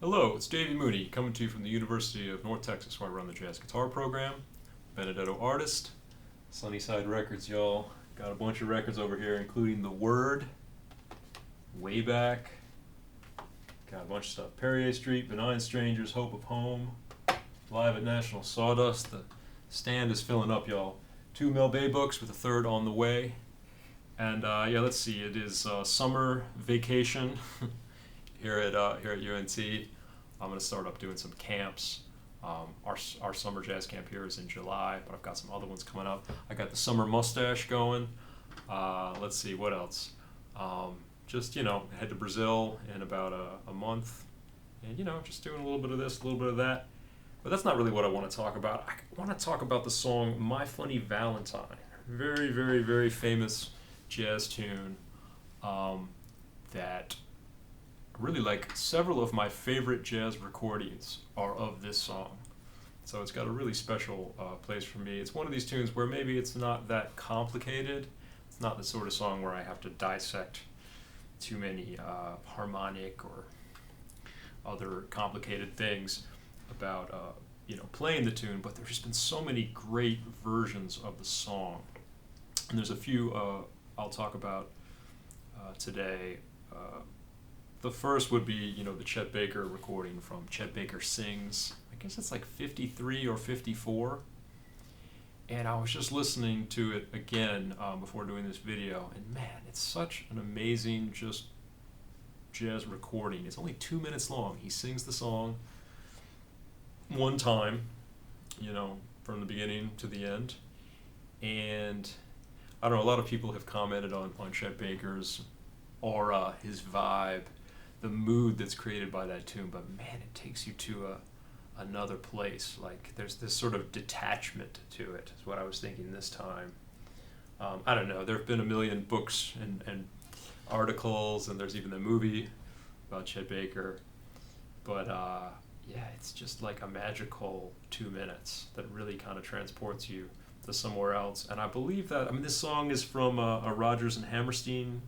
Hello, it's Davey Mooney coming to you from the University of North Texas where I run the jazz guitar program. Benedetto artist, Sunnyside Records, y'all. Got a bunch of records over here including The Word, Way Back, got a bunch of stuff. Perrier Street, Benign Strangers, Hope of Home, Live at National Sawdust. The stand is filling up, y'all. 2 Mel Bay books with a third on the way. And let's see, it is summer vacation here at UNT. I'm going to start up doing some camps. Our summer jazz camp here is in July, but I've got some other ones coming up. I got the summer mustache going. Let's see, what else? Head to Brazil in about a month. And, just doing a little bit of this, a little bit of that. But that's not really what I want to talk about. I want to talk about the song My Funny Valentine. Very, very, very famous jazz tune that really, like, several of my favorite jazz recordings are of this song. So it's got a really special place for me. It's one of these tunes where maybe it's not that complicated. It's not the sort of song where I have to dissect too many harmonic or other complicated things about playing the tune, but there's just been so many great versions of the song. And there's a few I'll talk about today. The first would be, the Chet Baker recording from Chet Baker Sings. I guess it's like 53 or 54. And I was just listening to it again before doing this video. And man, it's such an amazing just jazz recording. It's only 2 minutes long. He sings the song one time, from the beginning to the end. And I don't know, a lot of people have commented on Chet Baker's aura, his vibe, the mood that's created by that tune, but man, it takes you to another place. Like, there's this sort of detachment to it, is what I was thinking this time. I don't know, there have been a million books and articles, and there's even the movie about Chet Baker, but it's just like a magical 2 minutes that really kind of transports you to somewhere else. And I believe that, this song is from a Rodgers and Hammerstein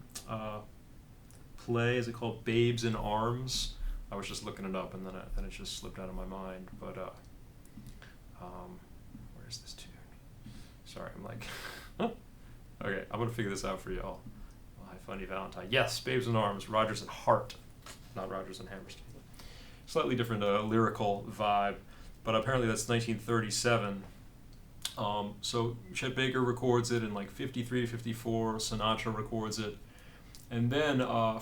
play. Is it called Babes in Arms? I was just looking it up, and then it just slipped out of my mind. But where's this tune? Sorry, I'm like, okay, I'm gonna figure this out for y'all. My Funny Valentine. Yes, Babes in Arms, Rodgers and Hart, not Rodgers and Hammerstein. Slightly different lyrical vibe, but apparently that's 1937. So Chet Baker records it in like 53, 54. Sinatra records it. And then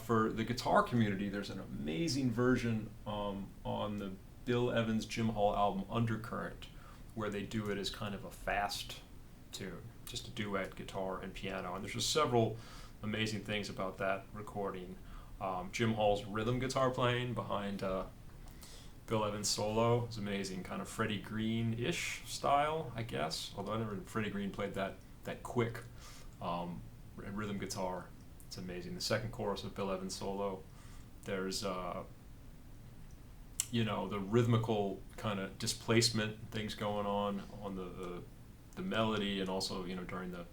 for the guitar community, there's an amazing version on the Bill Evans Jim Hall album Undercurrent, where they do it as kind of a fast tune, just a duet, guitar and piano. And there's just several amazing things about that recording. Jim Hall's rhythm guitar playing behind Bill Evans' solo is amazing, kind of Freddie Green-ish style, I guess. Although I never Freddie Green played that quick rhythm guitar. It's amazing. The second chorus of Bill Evans' solo, there's the rhythmical kind of displacement things going on the melody, and also during the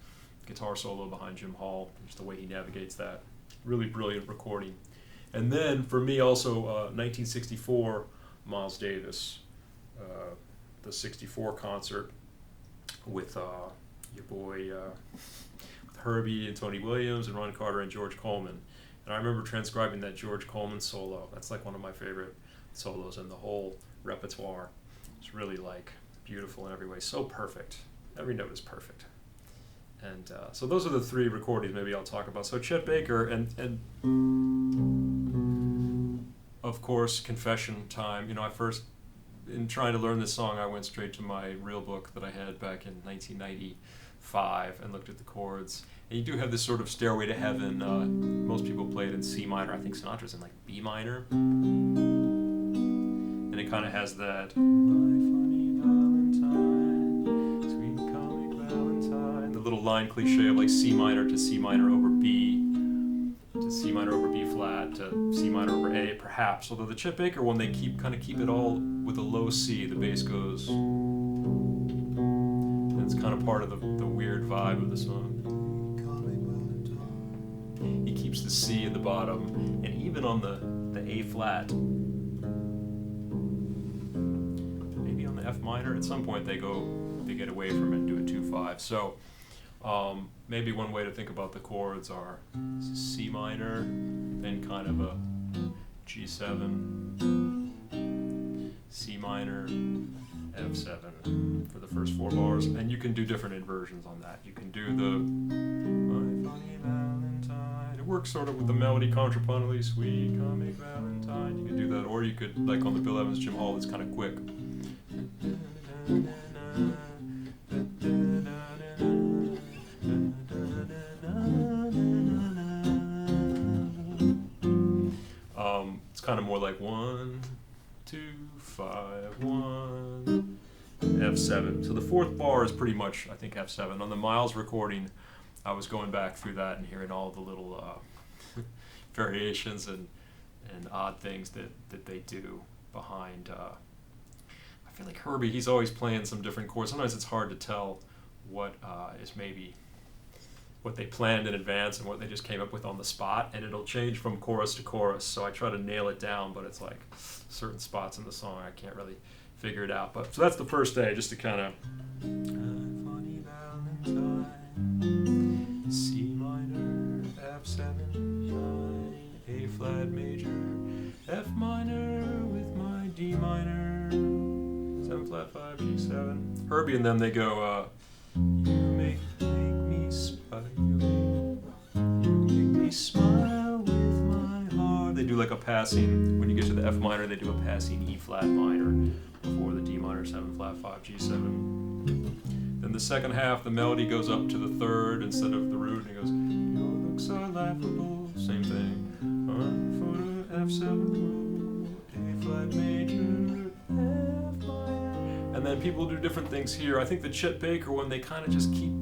guitar solo behind Jim Hall, just the way he navigates that. Really brilliant recording. And then for me also 1964, Miles Davis, the 64 concert with your boy Herbie and Tony Williams and Ron Carter and George Coleman. And I remember transcribing that George Coleman solo. That's like one of my favorite solos in the whole repertoire. It's really like beautiful in every way, so perfect. Every note is perfect. And so those are the 3 recordings maybe I'll talk about. So Chet Baker and of course Confession Time. I first, in trying to learn this song, I went straight to my real book that I had back in 1995 and looked at the chords. And you do have this sort of Stairway to Heaven. Most people play it in C minor. I think Sinatra's in like B minor. And it kind of has that My funny Valentine, sweet comic Valentine. The little line cliche of like C minor to C minor over B, to C minor over B flat, to C minor over A, perhaps. Although the Chet Baker one, they keep it all with a low C. The bass goes, and it's kind of part of the weird vibe of the song. He keeps the C at the bottom, and even on the A flat, F minor. At some point they get away from it and do a 2/5. So maybe one way to think about the chords are C minor, then kind of a G7, C minor, F7 for the first 4 bars, and you can do different inversions on that. You can do the My Funny Valentine. It works sort of with the melody contrapuntally, sweet comic Valentine. You can do that, or you could, like on the Bill Evans Jim Hall, it's kind of quick. It's kind of more like 1, 2, 5, 1, F7. So the 4th bar is pretty much, I think, F7. On the Miles recording, I was going back through that and hearing all the little variations and odd things that they do behind. I feel like Herbie, he's always playing some different chords. Sometimes it's hard to tell what is maybe what they planned in advance and what they just came up with on the spot, and it'll change from chorus to chorus, so I try to nail it down, but it's like certain spots in the song I can't really figure it out. But so that's the first day, just to kind of Funny Valentine, C minor, F7, A flat major, F minor with my D minor, 7 flat 5, G7. Herbie and them, they go you make me smile, you make me smile with my heart. They do like a passing, when you get to the F minor, they do a passing E flat minor before the D minor, 7 flat 5, G7. Then the second half, the melody goes up to the 3rd instead of the root, and it goes, your looks are laughable, same thing. For the F7, A flat major, F minor. And then people do different things here. I think the Chet Baker one, they kind of just keep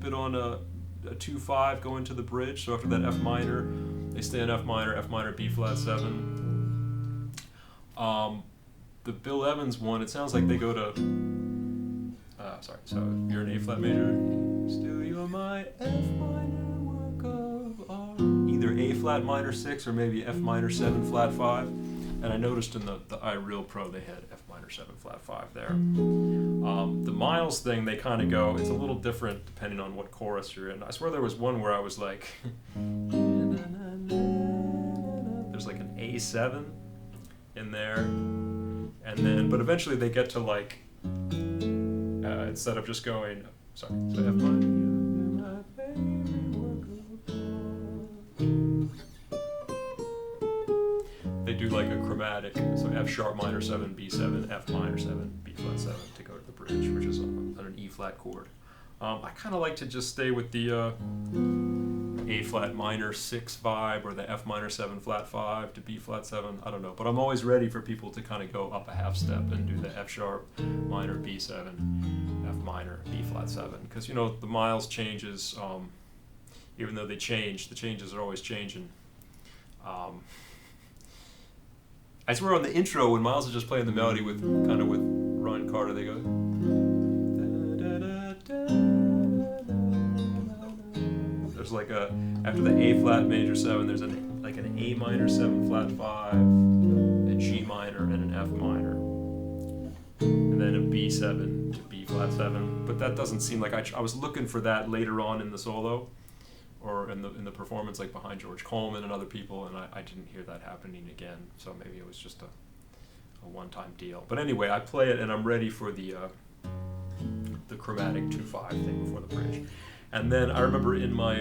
it on a 2/5 going to the bridge. So after that F minor, they stay in F minor, B flat 7. The Bill Evans one, it sounds like they go to, so you're an A flat major, still you're my F minor work of art. Either A flat minor 6 or maybe F minor 7 flat 5. And I noticed in the I Real Pro they had F minor 7 flat 5 there. The Miles thing, they kind of go, it's a little different depending on what chorus you're in. I swear there was one where I was like, there's like an A7 in there, and then, but eventually they get to like, instead of just going, so F minor, my favorite work of art. They do like a chromatic, so F sharp minor 7, B7, F minor 7, B flat 7 to go to the bridge, which is on an E flat chord. I kind of like to just stay with the A flat minor 6 vibe, or the F minor 7 flat 5 to B flat 7. I don't know, but I'm always ready for people to kind of go up a half step and do the F sharp minor B7, F minor B flat 7, because you know the Miles changes, even though they change, the changes are always changing. I swear on the intro, when Miles is just playing the melody with Ron Carter, they go. There's like after the A flat major 7, there's an A minor 7 flat 5, a G minor, and an F minor, and then a B7 to B flat 7. But that doesn't seem like I was looking for that later on in the solo, or in the performance, like behind George Coleman and other people, and I didn't hear that happening again. So maybe it was just a one-time deal. But anyway, I play it and I'm ready for the chromatic 2/5 thing before the bridge. And then I remember in my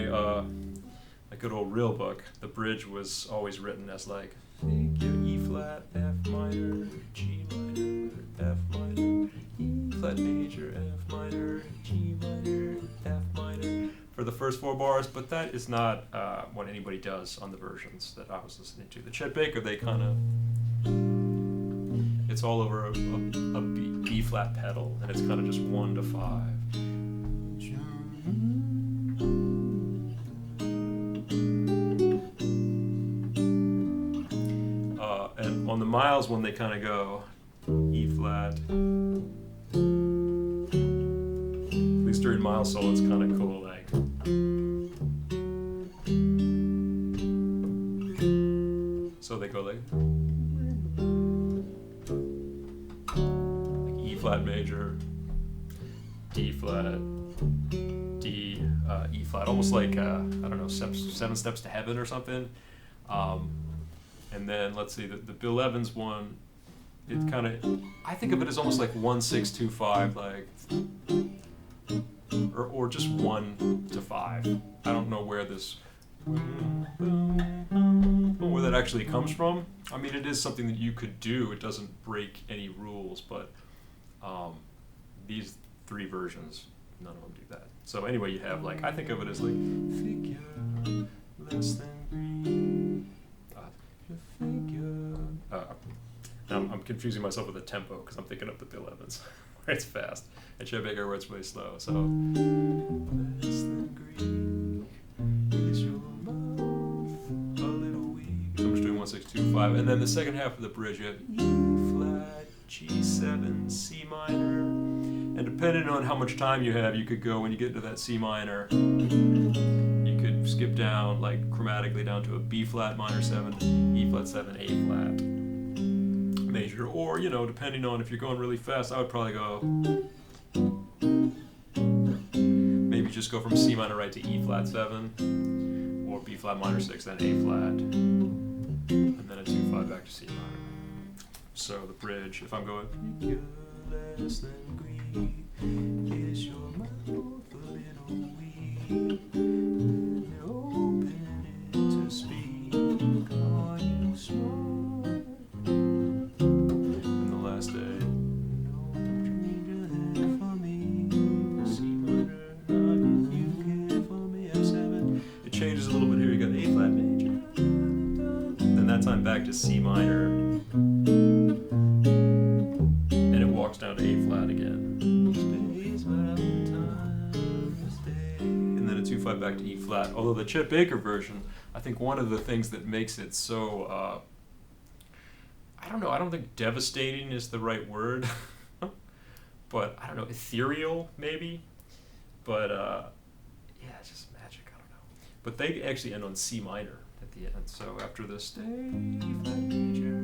good old real book, the bridge was always written as like, take your E flat, F minor, G minor, F minor, E flat major, F minor, G minor, F minor, for the first 4 bars, but that is not what anybody does on the versions that I was listening to. The Chet Baker, they kind of, it's all over a B flat pedal, and it's kind of just 1 to 5. And on the Miles one, they kind of go E flat. At least during Miles solo, it's kind of cool, like. So they go like E flat flat major, D flat, D, E flat, almost like, I don't know, seven steps to heaven or something. And then let's see, the Bill Evans one, it kind of, I think of it as almost like 1 6 2 5, like, or just 1 to 5. I don't know where this, where that actually comes from. I mean, it is something that you could do. It doesn't break any rules, but these 3 versions, none of them do that. So anyway, you have like, I think of it as like figure less than green. I'm confusing myself with the tempo because I'm thinking of the Bill Evans where it's fast and Chet Baker where it's really slow. So less than green is your mouth a little weak. So I'm just doing 1 6 2 5, and then the second half of the bridge you have E flat, G7, C minor, and depending on how much time you have, you could go when you get into that C minor. You could skip down like chromatically down to a B flat minor 7, E flat 7, A flat major, or depending on if you're going really fast, I would probably go maybe just go from C minor right to E flat 7, or B flat minor 6, then A flat, and then a 2 5 back to C minor. So the bridge, if I'm going less than green, is your mouth a little weak? Open it to speak. Are you smart? And the last day, no change ahead for me. C minor, not you care for me. F7. It changes a little bit here. You got A flat major. Then that time back to C minor. And it walks down to A flat again. And then a 2 5 back to E flat. Although the Chet Baker version, I think one of the things that makes it so, I don't know, I don't think devastating is the right word, but I don't know, ethereal maybe, but yeah, it's just magic, I don't know. But they actually end on C minor at the end, so after the stay flat major,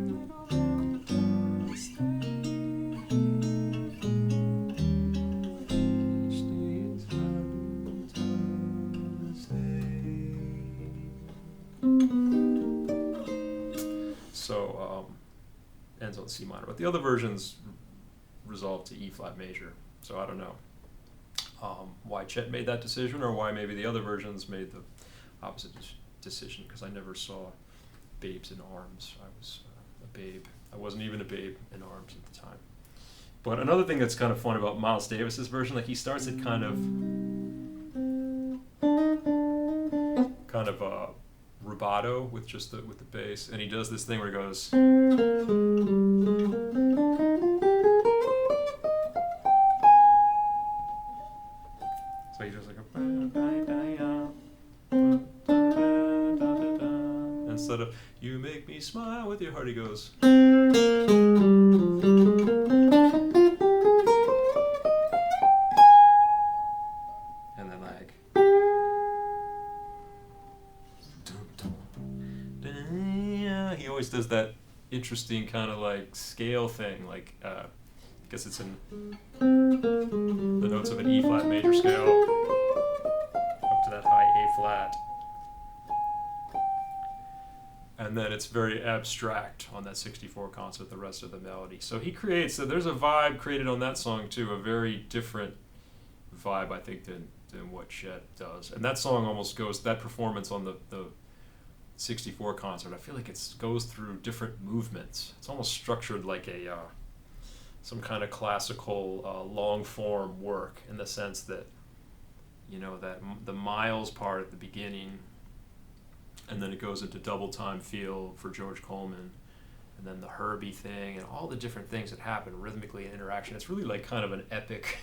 so ends on C minor, but the other versions resolve to E flat major. So I don't know why Chet made that decision, or why maybe the other versions made the opposite decision, because I never saw Babes in Arms. I was a babe. I wasn't even a babe in arms at the time. But another thing that's kind of fun about Miles Davis's version, like he starts it kind of rubato with just with the bass, and he does this thing where he goes, so he does like a, instead of you make me smile with your heart, he goes, and then like, he always does that interesting kind of like scale thing, like I guess it's in the notes of an E flat major scale up to that high A flat, and then it's very abstract on that 64 concert, the rest of the melody. So he creates, so there's a vibe created on that song too, a very different vibe I think than what Chet does. And that song almost goes, that performance on the 64 concert, I feel like it goes through different movements. It's almost structured like a some kind of classical long form work, in the sense that that the Miles part at the beginning, and then it goes into double time feel for George Coleman, and then the Herbie thing, and all the different things that happen rhythmically in interaction. It's really like kind of an epic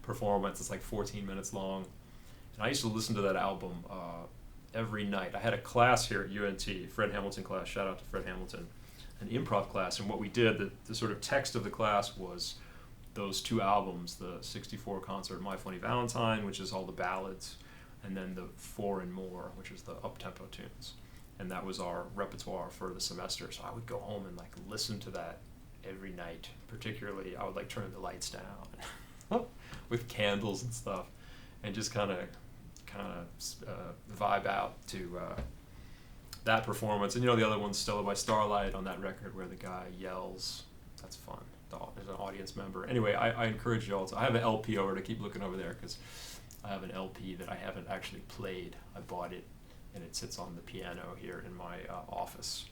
performance. It's like 14 minutes long, and I used to listen to that album every night. I had a class here at UNT, Fred Hamilton class, shout out to Fred Hamilton, an improv class, and what we did, the sort of text of the class was those 2 albums, the 64 concert, My Funny Valentine, which is all the ballads, and then the 4 and More, which is the up-tempo tunes. And that was our repertoire for the semester. So I would go home and like listen to that every night. Particularly, I would like turn the lights down with candles and stuff, and just kind of vibe out to that performance. And you know, the other one's Stella by Starlight on that record where the guy yells. That's fun. There's an audience member. Anyway, I encourage you all to. I have an LP over to keep looking over there because I have an LP that I haven't actually played. I bought it and it sits on the piano here in my office.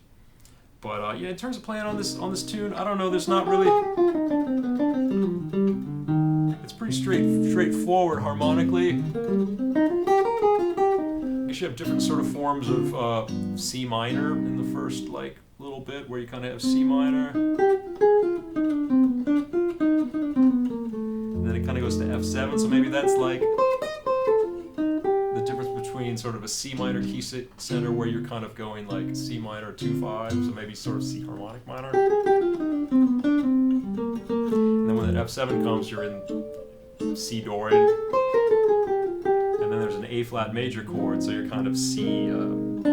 But yeah, in terms of playing on this tune, I don't know. There's not really. It's pretty straightforward harmonically. I guess you have different sort of forms of C minor in the first like little bit where you kind of have C minor. And then it kind of goes to F7, so maybe that's like the difference between sort of a C minor key center where you're kind of going like C minor 2/5, so maybe sort of C harmonic minor. And then when that F7 comes, you're in C Dorian. And then there's an A flat major chord, so you're kind of C Aeolian.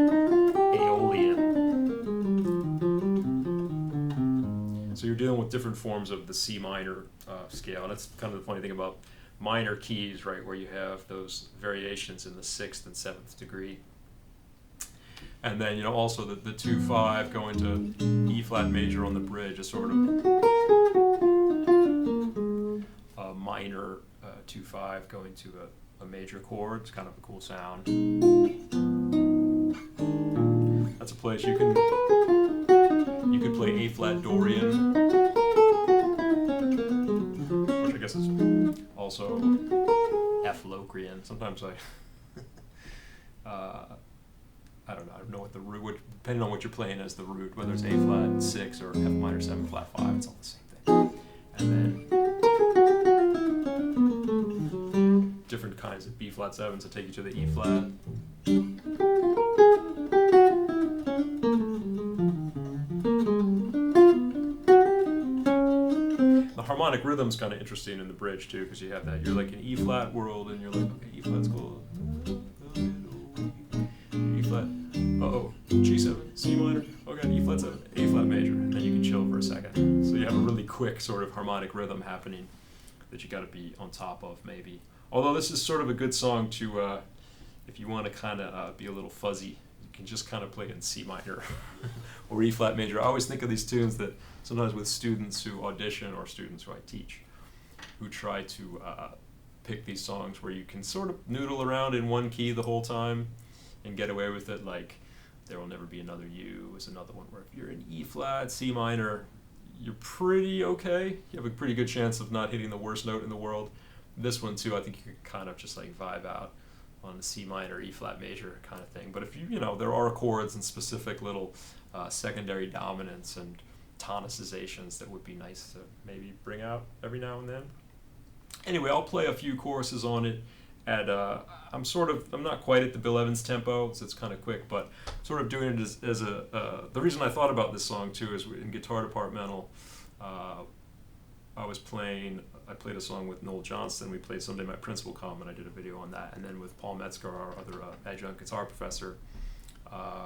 So you're dealing with different forms of the C minor scale. And that's kind of the funny thing about minor keys, right, where you have those variations in the 6th and 7th degree. And then, you know, also the 2/5 going to E flat major on the bridge is sort of a minor 2/5 going to a major chord. It's kind of a cool sound. That's a place you could play A flat Dorian, which I guess is also F Locrian. Sometimes I don't know. I don't know what the root would, depending on what you're playing as the root, whether it's A flat 6 or F minor 7 flat 5. It's all the same thing. And then different kinds of B flat 7s that take you to the E flat. The harmonic rhythm's kind of interesting in the bridge too, because you have that. You're like in E flat world, and you're like, okay, E flat's cool. E flat. G7, C minor. Okay, E flat 7, A flat major, and then you can chill for a second. So you have a really quick sort of harmonic rhythm happening that you got to be on top of, maybe. Although this is sort of a good song to, if you want to kind of be a little fuzzy, you can just kind of play in C minor or E flat major. I always think of these tunes that sometimes with students who audition or students who I teach, who try to pick these songs where you can sort of noodle around in one key the whole time and get away with it. Like There Will Never Be Another You is another one where if you're in E flat, C minor, you're pretty okay. You have a pretty good chance of not hitting the worst note in the world. This one too, I think you could kind of just like vibe out on the C minor, E flat major kind of thing. But if you know, there are chords and specific little secondary dominants and tonicizations that would be nice to maybe bring out every now and then. Anyway, I'll play a few choruses on it at I'm not quite at the Bill Evans tempo, so it's kind of quick, but sort of doing it as a the reason I thought about this song too is in guitar departmental. I played a song with Noel Johnston. We played Someday My Prince Will Come, and I did a video on that. And then with Paul Metzger, our other adjunct guitar professor,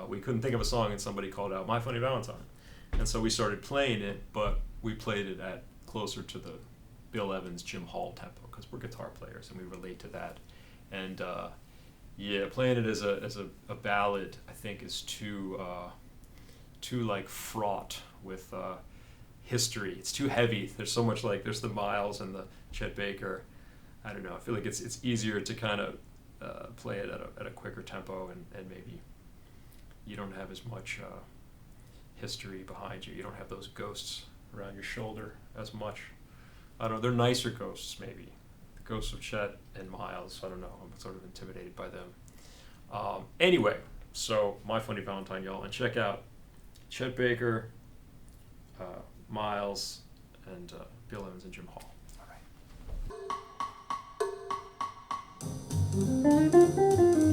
we couldn't think of a song, and somebody called out My Funny Valentine. And so we started playing it, but we played it at closer to the Bill Evans, Jim Hall tempo, because we're guitar players and we relate to that. And yeah, playing it as a ballad, I think, is too like fraught with history. It's too heavy. There's so much, like there's the Miles and the Chet Baker. I don't know. I feel like it's easier to kind of play it at a quicker tempo, and maybe you don't have as much history behind you. You don't have those ghosts around your shoulder as much. I don't know. They're nicer ghosts, maybe. The ghosts of Chet and Miles. I don't know. I'm sort of intimidated by them. Anyway, so My Funny Valentine, y'all, and check out Chet Baker, Miles, and Bill Evans and Jim Hall. All right.